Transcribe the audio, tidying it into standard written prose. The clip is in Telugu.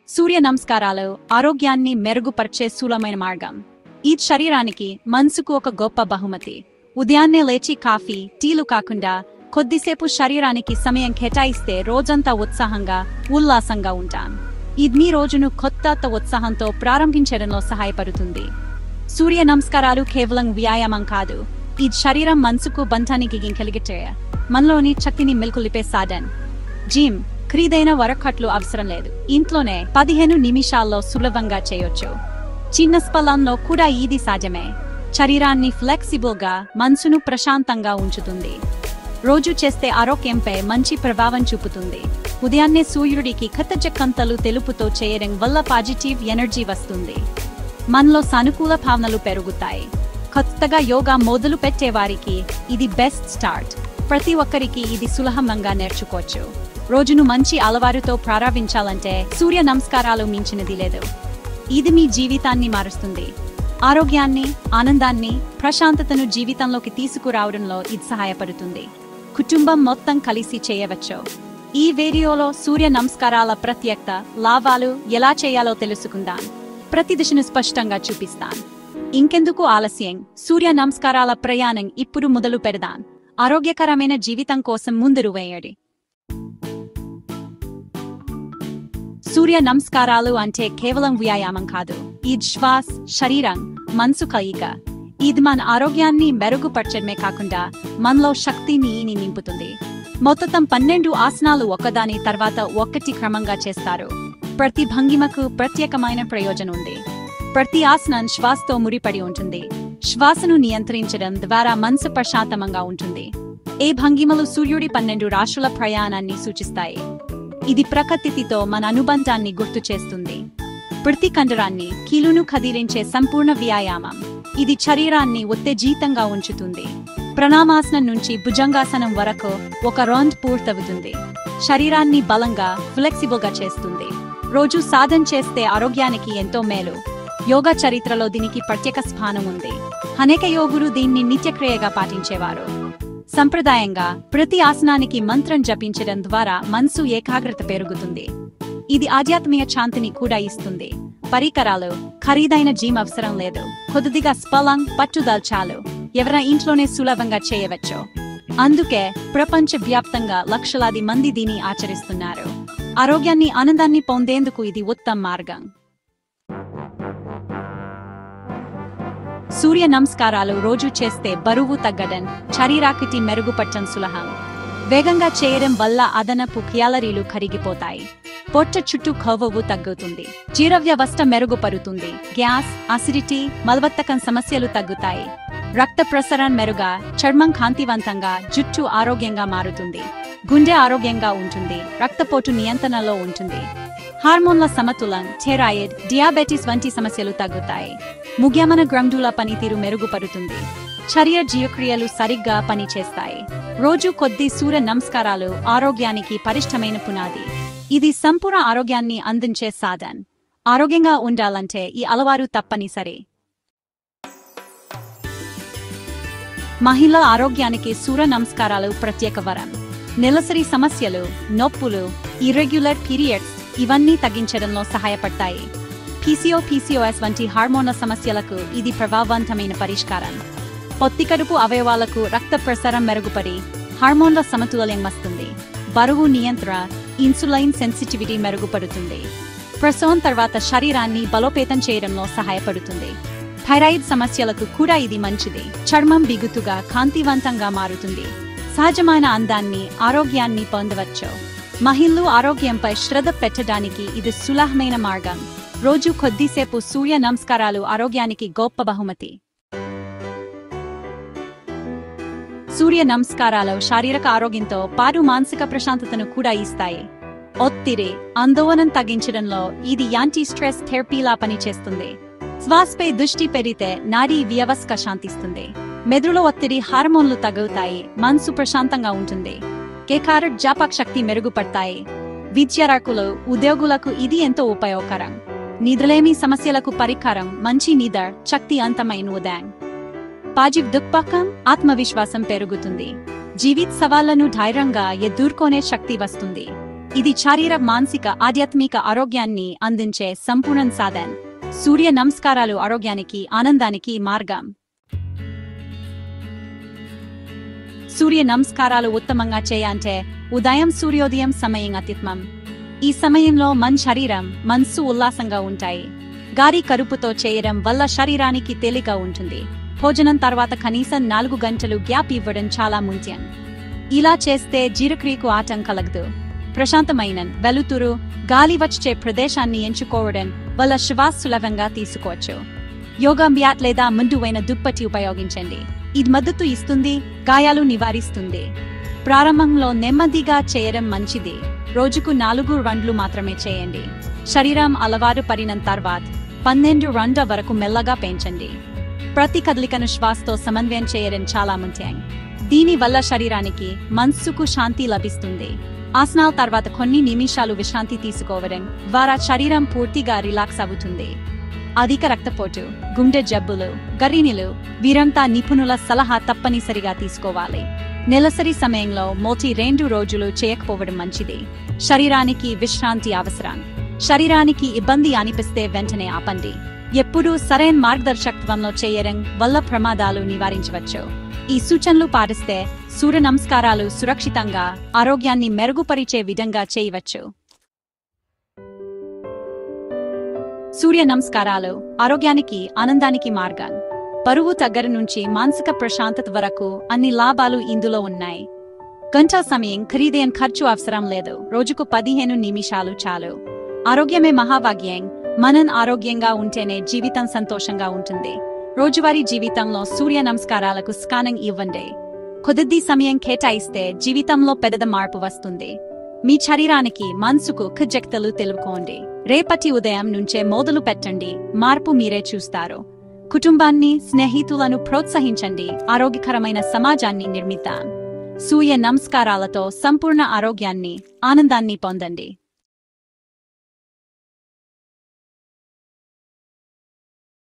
సూర్య నమస్కారాలు ఆరోగ్యాన్ని మెరుగుపరిచే సులభమైన మార్గం. ఈ శరీరానికి మనసుకు ఒక గొప్ప బహుమతి. ఉదయాన్నే లేచి కాఫీ టీలు కాకుండా కొద్దిసేపు శరీరానికి సమయం కేటాయిస్తే రోజంతా ఉత్సాహంగా ఉల్లాసంగా ఉంటాం. ఇది మీ రోజును కొత్త ఉత్సాహంతో ప్రారంభించడంలో సహాయపడుతుంది. సూర్య నమస్కారాలు కేవలం వ్యాయామం కాదు, ఇది శరీరం మనసుకు బంధానికి కలిగితే మనలోని శక్తిని మెలుకులిపే సాధన్. జిమ్ ఖరీదైన వరకట్లు అవసరం లేదు, ఇంట్లోనే 15 నిమిషాల్లో సులభంగా చేయొచ్చు. చిన్న స్థలంలో కూడా ఇది సాధ్యమే. శరీరాన్ని ఫ్లెక్సిబుల్ గా మనసును ప్రశాంతంగా ఉంచుతుంది. రోజు చేస్తే ఆరోగ్యంపై మంచి ప్రభావం చూపుతుంది. ఉదయాన్నే సూర్యుడికి కథచకంతలు తెలుపుతో చేయడం వల్ల పాజిటివ్ ఎనర్జీ వస్తుంది. మనలో సానుకూల భావనలు పెరుగుతాయి. కొత్తగా యోగా మొదలు పెట్టే వారికి ఇది బెస్ట్ స్టార్ట్. ప్రతి ఒక్కరికి ఇది సులభంగా నేర్చుకోవచ్చు. రోజును మంచి అలవాటుతో ప్రారంభించాలంటే సూర్య నమస్కారాలు మించినది లేదు. ఇది మీ జీవితాన్ని మారుస్తుంది. ఆరోగ్యాన్ని, ఆనందాన్ని, ప్రశాంతతను జీవితంలోకి తీసుకురావడంలో ఇది సహాయపడుతుంది. కుటుంబం మొత్తం కలిసి చేయవచ్చు. ఈ వీడియోలో సూర్య నమస్కారాల ప్రత్యేకత, లాభాలు ఎలా చేయాలో తెలుసుకుందాం. ప్రతి దిశను స్పష్టంగా చూపిస్తాను. ఇంకెందుకు ఆలస్యం, సూర్య నమస్కారాల ప్రయాణం ఇప్పుడు మొదలు పెడదాం. ఆరోగ్యకరమైన జీవితం కోసం ముందరు వేయండి. సూర్య నమస్కారాలు అంటే కేవలం వ్యాయామం కాదు, ఇది శ్వాస, శరీరం, మనసు కలయిక. ఇది మన ఆరోగ్యాన్ని మెరుగుపరచడమే కాకుండా మనలో శక్తిని నింపుతుంది. మొత్తం 12 ఆసనాలు ఒకదాని తర్వాత ఒకటి క్రమంగా చేస్తారు. ప్రతి భంగిమకు ప్రత్యేకమైన ప్రయోజనం ఉంది. ప్రతి ఆసనం శ్వాసతో ముడిపడి ఉంటుంది. శ్వాసను నియంత్రించడం ద్వారా మనసు ప్రశాంతంగా ఉంటుంది. ఏ భంగిమలు సూర్యుడి 12 రాశుల ప్రయాణాన్ని సూచిస్తాయి. ఇది ప్రకృతితో మన అనుబంధాన్ని గుర్తు చేస్తుంది. ప్రతి కండరాన్ని, కీలును కదిలించే సంపూర్ణ వ్యాయామం. ఇది శరీరాన్ని ఉత్తేజితంగా ఉంచుతుంది. ప్రణామాసనం నుంచి భుజంగాసనం వరకు ఒక రౌండ్ పూర్తవుతుంది. శరీరాన్ని బలంగా, ఫ్లెక్సిబుల్ గా చేస్తుంది. రోజు సాధన చేస్తే ఆరోగ్యానికి ఎంతో మేలు. యోగా చరిత్రలో దీనికి ప్రత్యేక స్థానం ఉంది. అనేక యోగులు దీన్ని నిత్యక్రియగా పాటించేవారు. సంప్రదాయంగా ప్రతి ఆసనానికి మంత్రం జపించడం ద్వారా మనసు ఏకాగ్రత పెరుగుతుంది. ఇది ఆధ్యాత్మిక శాంతిని కూడా ఇస్తుంది. పరికరాలు, ఖరీదైన జిమ్ అవసరం లేదు. కొద్దిగా స్పలం, పట్టుదల చాలు. ఎవరైనా ఇంట్లోనే సులభంగా చేయవచ్చు. అందుకే ప్రపంచ వ్యాప్తంగా లక్షలాది మంది దీన్ని ఆచరిస్తున్నారు. ఆరోగ్యాన్ని, ఆనందాన్ని పొందేందుకు ఇది ఉత్తమ మార్గం. సూర్య నమస్కారాలు రోజు చేస్తే బరువు తగ్గడం, శరీరాకృతి మెరుగుపరచడం సులభం. వేగంగా చేయడం వల్ల అదనపు క్యాలరీలు కరిగిపోతాయి. పొట్ట చుట్టూ కొవ్వు తగ్గుతుంది. జీర్ణ వ్యవస్థ మెరుగుపడుతుంది. గ్యాస్, అసిడిటీ, మలబద్ధకం సమస్యలు తగ్గుతాయి. రక్త ప్రసరణ మెరుగా, చర్మం కాంతివంతంగా, జుట్టు ఆరోగ్యంగా మారుతుంది. గుండె ఆరోగ్యంగా ఉంటుంది. రక్తపోటు నియంత్రణలో ఉంటుంది. హార్మోన్ల సమతులం, థైరాయిడ్, డియాబెటిస్ వంటి సమస్యలు తగ్గుతాయి. ముఖ్యమైన గ్రంథుల పనితీరు మెరుగుపడుతుంది. శరీర జీవక్రియలు సరిగ్గా పనిచేస్తాయి. రోజు కొద్ది సూర్య నమస్కారాలు ఆరోగ్యానికి పటిష్టమైన పునాది. ఇది సంపూర్ణ ఆరోగ్యాన్ని అందించే సాధన్. ఆరోగ్యంగా ఉండాలంటే ఈ అలవాటు తప్పనిసరి. మహిళల ఆరోగ్యానికి సూర్య నమస్కారాలు ప్రత్యేక వరం. నెలసరి సమస్యలు, నొప్పులు, ఇర్రెగ్యులర్ పీరియడ్స్ ఇవన్నీ తగ్గించడంలో సహాయపడతాయి. PCOS వంటి హార్మోన్ల సమస్యలకు ఇది ప్రభావవంతమైన పరిష్కారం. పొత్తికడుపు అవయవాలకు రక్త ప్రసరణ మెరుగుపడి హార్మోన్ల సమతుల్యం వస్తుంది. బరువు నియంత్రణ, ఇన్సులిన్ సెన్సిటివిటీ మెరుగుపడుతుంది. ప్రసవం తర్వాత శరీరాన్ని బలోపేతం చేయడంలో సహాయపడుతుంది. థైరాయిడ్ సమస్యలకు కూడా ఇది మంచిది. చర్మం బిగుతుగా, కాంతివంతంగా మారుతుంది. సహజమైన అందాన్ని, ఆరోగ్యాన్ని పొందవచ్చు. మహిళలు ఆరోగ్యంపై శ్రద్ధ పెట్టడానికి ఇది సులభమైన మార్గం. రోజు కొద్దిసేపు సూర్య నమస్కారాలు ఆరోగ్యానికి గొప్ప బహుమతి. సూర్య నమస్కారాలు శారీరక ఆరోగ్యంతో పాటు మానసిక ప్రశాంతతను కూడా ఇస్తాయి. ఒత్తిడి, ఆందోళన తగ్గించడంలో ఇది యాంటీ స్ట్రెస్ థెరపీలా పనిచేస్తుంది. శ్వాసపై దృష్టి పెరిగితే నాడీ వ్యవస్థ శాంతిస్తుంది. మెదడులో ఒత్తిడి హార్మోన్లు తగ్గుతాయి. మనసు ప్రశాంతంగా ఉంటుంది. కేకారట్ జ్ఞాపక శక్తి మెరుగుపడతాయి. విద్యార్థులు, ఉద్యోగులకు ఇది ఎంతో ఉపయోగకరం. నిద్రలేమి సమస్యలకు పరిష్కారం మంచి నిద్ర, శక్తి అంతమైన ఉదయం. పాజిటివ్ దృక్పథం, ఆత్మవిశ్వాసం పెరుగుతుంది. జీవిత సవాళ్లను ధైర్యంగా ఎదుర్కొనే శక్తి వస్తుంది. ఇది శారీరక మానసిక ఆధ్యాత్మిక ఆరోగ్యాన్ని అందించే సంపూర్ణ సాధన. సూర్య నమస్కారాలు ఆరోగ్యానికి ఆనందానికి మార్గం. సూర్య నమస్కారాలు ఉత్తమంగా చేయంటే ఉదయం సూర్యోదయం సమయం అత్యుత్తమం. ఈ సమయంలో మన శరీరం మనస్సు ఉల్లాసంగా ఉంటాయి. గాలి కరుపుతో చేయడం వల్ల శరీరానికి తేలిక ఉంటుంది. భోజనం తర్వాత కనీసం 4 గంటలు గ్యాప్ ఇవ్వడం చాలా ముఖ్యం. ఇలా చేస్తే జీర్ణక్రియకు ఆటంకం కలగదు. ప్రశాంతమైన వెలుతురు గాలి వచ్చే ప్రదేశాన్ని ఎంచుకోవడం వల్ల శ్వాస సులభంగా తీసుకోవచ్చు. యోగా మ్యాట్ లేదా మృదువైన దుప్పటి ఉపయోగించండి. ఇది మద్దతు ఇస్తుంది, గాయాలు నివారిస్తుంది. ప్రారంభంలో నెమ్మదిగా చేయడం మంచిది. రోజుకు 4 రౌండ్లు మాత్రమే చేయండి. శరీరం అలవాటు పడిన తర్వాత 12 రౌండ్ల వరకు మెల్లగా పెంచండి. ప్రతి కదలికను శ్వాసతో సమన్వయం చేయడం చాలా ముఖ్యం. దీని వల్ల శరీరానికి మనస్సుకు శాంతి లభిస్తుంది. ఆసనాల తర్వాత కొన్ని నిమిషాలు విశ్రాంతి తీసుకోవడం ద్వారా శరీరం పూర్తిగా రిలాక్స్ అవుతుంది. అధిక రక్తపోటు, గుండె జబ్బులు, గర్భిణీలు వీరంతా నిపుణుల సలహా తప్పనిసరిగా తీసుకోవాలి. నెలసరి సమయంలో మొదటి 2 రోజులు చేయకపోవడం మంచిది. శరీరానికి విశ్రాంతి అవసరం. శరీరానికి ఇబ్బంది అనిపిస్తే వెంటనే ఆపండి. ఎప్పుడూ సరైన మార్గదర్శకత్వంలో చేయడం వల్ల ప్రమాదాలు నివారించవచ్చు. ఈ సూచనలు పాటిస్తే సూర్య నమస్కారాలు సురక్షితంగా ఆరోగ్యాన్ని మెరుగుపరిచే విధంగా చేయవచ్చు. సూర్య నమస్కారాలు ఆరోగ్యానికి ఆనందానికి మార్గం. బరువు తగ్గర నుంచి మానసిక ప్రశాంతత వరకు అన్ని లాభాలు ఇందులో ఉన్నాయి. గంటల సమయం ఖరీదైన ఖర్చు అవసరం లేదు. రోజుకు 15 నిమిషాలు చాలు. ఆరోగ్యమే మహాభాగ్యం. మనం ఆరోగ్యంగా ఉంటేనే జీవితం సంతోషంగా ఉంటుంది. రోజువారీ జీవితంలో సూర్య నమస్కారాలకు స్కానింగ్ ఇవ్వండి. కొద్ది సమయం కేటాయిస్తే జీవితంలో పెద్ద మార్పు వస్తుంది. మీ శరీరానికి మనసుకు కృతజ్ఞతలు తెలుపుకోండి. రేపటి ఉదయం నుంచే మొదలు పెట్టండి. మార్పు మీరే చూస్తారు. కుటుంబాన్ని, స్నేహితులను ప్రోత్సహించండి. ఆరోగ్యకరమైన సమాజాన్ని నిర్మిద్దాం. సూర్య నమస్కారాలతో సంపూర్ణ ఆరోగ్యాన్ని, ఆనందాన్ని పొందండి.